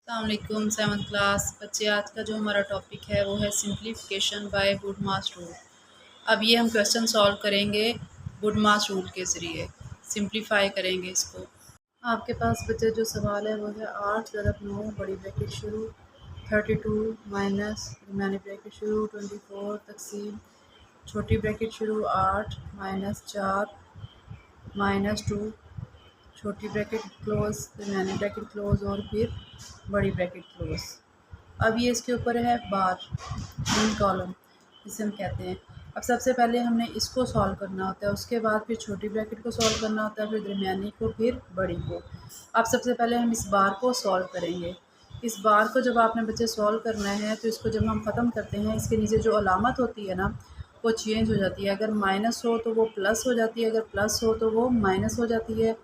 अस्सलामुअलैकुम 7th class बच्चे। आज का जो हमारा टॉपिक है वो है सिंप्लीफिकेशन बाय वुडमास रूल। अब ये हम क्वेश्चन सॉल्व करेंगे वुडमास रूल के ज़रिए, सिंप्लीफाई करेंगे इसको। आपके पास बच्चे जो सवाल है वो है 8 ज़रब 9 बड़ी ब्रैकेट शुरू 32 माइनस दरमियानी ब्रैकेट शुरू 24 तकसीम छोटी ब्रैकेट शुरू 8 माइनस 4 माइनस 2 छोटी ब्रैकेट क्लोज दरमियानी ब्रैकेट क्लोज और फिर बड़ी ब्रैकेट क्लोज। अब ये इसके ऊपर है बार मेन कॉलम जिसे हम कहते हैं। अब सबसे पहले हमने इसको सॉल्व करना होता है, उसके बाद फिर छोटी ब्रैकेट को सॉल्व करना होता है, फिर दरमियानी को, फिर बड़ी को। अब सबसे पहले हम इस बार को सॉल्व करेंगे। इस बार को जब आपने बच्चे सॉल्व करना है तो इसको जब हम ख़त्म करते हैं, इसके नीचे जो अलामत होती है ना वो चेंज हो जाती है। अगर माइनस हो तो वो प्लस हो जाती है, अगर प्लस हो तो वो माइनस हो जाती है,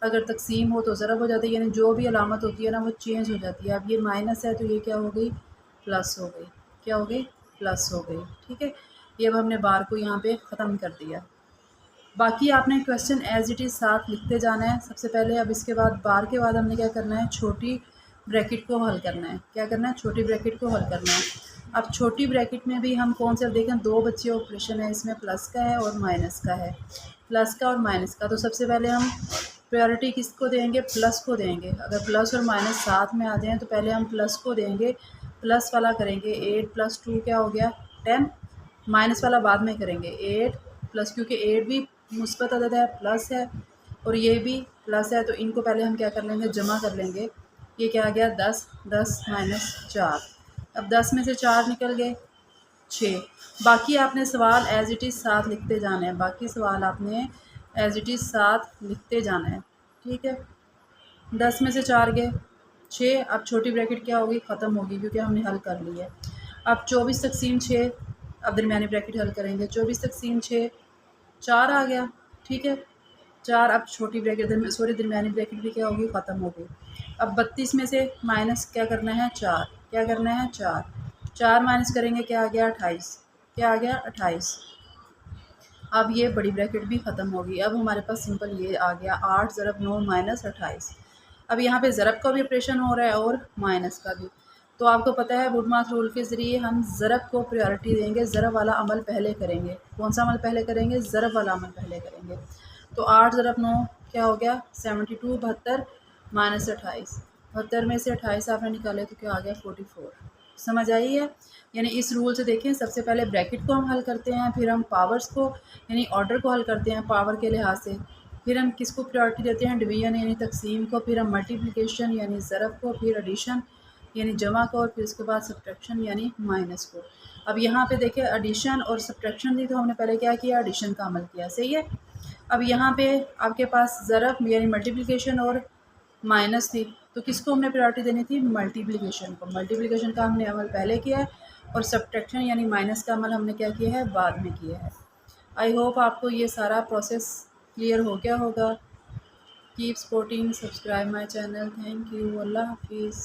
अगर तकसीम हो तो ज़रब हो जाती है, यानी जो भी अलामत होती है ना वो चेंज हो जाती है। अब ये माइनस है तो ये क्या हो गई, प्लस हो गई। क्या हो गई, प्लस हो गई। ठीक है, ये अब हमने बार को यहाँ पे ख़त्म कर दिया। बाकी आपने क्वेश्चन एज इट इज़ साथ लिखते जाना है सबसे पहले। अब इसके बाद बार के बाद हमने क्या करना है, छोटी ब्रैकेट को हल करना है। क्या करना है, छोटी ब्रैकेट को हल करना है। अब छोटी ब्रैकेट में भी हम कौन से देखें, दो बच्चे ऑपरेशन है, इसमें प्लस का है और माइनस का है, प्लस का और माइनस का। तो सबसे पहले हम प्रायोरिटी किसको देंगे, प्लस को देंगे। अगर प्लस और माइनस साथ में आ जाएँ तो पहले हम प्लस को देंगे, प्लस वाला करेंगे। 8 + 2 क्या हो गया, 10। माइनस वाला बाद में करेंगे। 8 प्लस, क्योंकि 8 भी मुस्बत अदद है, प्लस है, और ये भी प्लस है, तो इनको पहले हम क्या कर लेंगे, जमा कर लेंगे। ये क्या आ गया, 10। 10 माइनस 4। अब 10 में से 4 निकल गए, 6। बाकी आपने सवाल एज इट इज़ साथ लिखते जाना है। बाकी सवाल आपने एज इट इज़ साथ लिखते जाना है। ठीक है, 10 में से 4 गए, 6। अब छोटी ब्रैकेट क्या होगी, ख़त्म होगी, क्योंकि हमने हल कर लिया है। अब 24 तकसीम 6, अब दरमियानी ब्रैकेट हल करेंगे। 24 तकसीम 6, 4 आ गया। ठीक है, 4। अब छोटी ब्रैकेट दरमियानी ब्रैकेट भी क्या होगी, ख़त्म हो गई। अब 32 में से माइनस क्या करना है, 4। क्या करना है, 4। 4 माइनस करेंगे, क्या आ गया, 28। क्या आ गया, 28। अब ये बड़ी ब्रैकेट भी ख़त्म होगी। अब हमारे पास सिंपल ये आ गया, 8 ज़रब 9 माइनस 28। अब यहाँ पे ज़रब का भी ऑपरेशन हो रहा है और माइनस का भी। तो आपको पता है वुडमास रूल के ज़रिए हम ज़रब को प्रायोरिटी देंगे, ज़रब वाला अमल पहले करेंगे। कौन सा अमल पहले करेंगे, ज़रब वाला अमल पहले करेंगे। तो 8 ज़रब 9 क्या हो गया, 72। 72 माइनस 28, 72 में से 28 आपने निकाले तो क्या आ गया, 44। समझ आई है। यानी इस रूल से देखें, सबसे पहले ब्रैकेट को हम हल करते हैं, फिर हम पावर्स को यानी ऑर्डर को हल करते हैं पावर के लिहाज से, फिर हम किसको प्रायोरिटी देते हैं, डिवीजन यानी तकसीम को, फिर हम मल्टीप्लिकेशन यानी ज़रब को, फिर एडिशन यानी जमा को, और फिर उसके बाद सब्ट्रैक्शन यानी माइनस को। अब यहाँ पे देखिए एडिशन और सब्ट्रैक्शन थी, तो हमने पहले क्या किया, एडिशन का अमल किया। सही है। अब यहाँ पे आपके पास ज़रब यानी मल्टीप्लिकेशन और माइनस थी, तो किसको हमने प्रायोरिटी देनी थी, मल्टीप्लिकेशन को। मल्टीप्लिकेशन का हमने अमल पहले किया है, और सब्ट्रैक्शन यानी माइनस का अमल हमने क्या किया है, बाद में किया है। आई होप आपको ये सारा प्रोसेस क्लियर हो गया होगा। Keep supporting, subscribe my channel. Thank you, अल्लाह हाफिज़।